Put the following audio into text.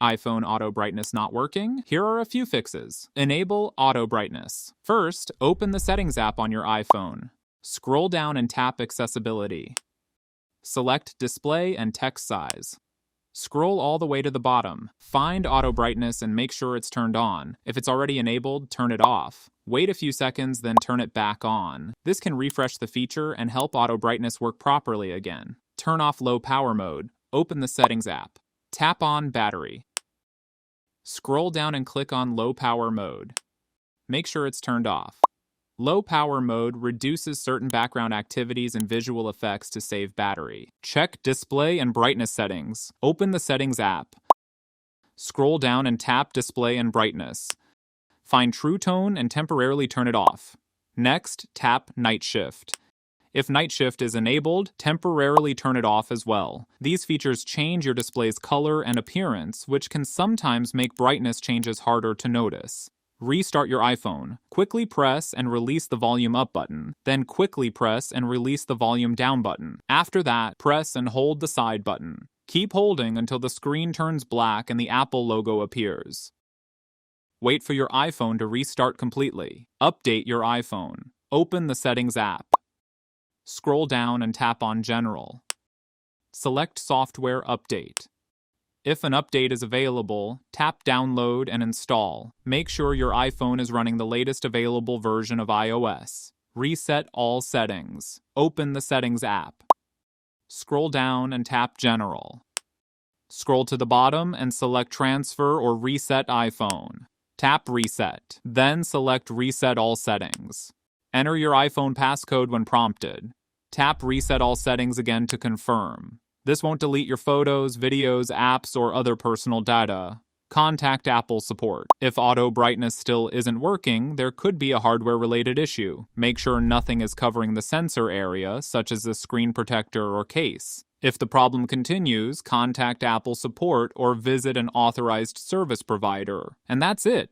iPhone auto brightness not working? Here are a few fixes. Enable auto brightness. First, open the Settings app on your iPhone. Scroll down and tap Accessibility. Select Display and Text Size. Scroll all the way to the bottom. Find auto brightness and make sure it's turned on. If it's already enabled, turn it off. Wait a few seconds, then turn it back on. This can refresh the feature and help auto brightness work properly again. Turn off low power mode. Open the Settings app. Tap on Battery. Scroll down and click on Low Power Mode. Make sure it's turned off. Low power mode reduces certain background activities and visual effects to save battery. Check Display and Brightness settings. Open the Settings app. Scroll down and tap Display and Brightness. Find True Tone and temporarily turn it off. Next, tap Night Shift. If Night Shift is enabled, temporarily turn it off as well. These features change your display's color and appearance, which can sometimes make brightness changes harder to notice. Restart your iPhone. Quickly press and release the volume up button. Then quickly press and release the volume down button. After that, press and hold the side button. Keep holding until the screen turns black and the Apple logo appears. Wait for your iPhone to restart completely. Update your iPhone. Open the Settings app. Scroll down and tap on General. Select Software Update. If an update is available, tap Download and Install. Make sure your iPhone is running the latest available version of iOS. Reset all settings. Open the Settings app. Scroll down and tap General. Scroll to the bottom and select Transfer or Reset iPhone. Tap Reset. Then select Reset all settings. Enter your iPhone passcode when prompted. Tap Reset all settings again to confirm. This won't delete your photos, videos, apps, or other personal data. Contact Apple support. If auto brightness still isn't working, there could be a hardware-related issue. Make sure nothing is covering the sensor area, such as the screen protector or case. If the problem continues, contact Apple support or visit an authorized service provider. And that's it.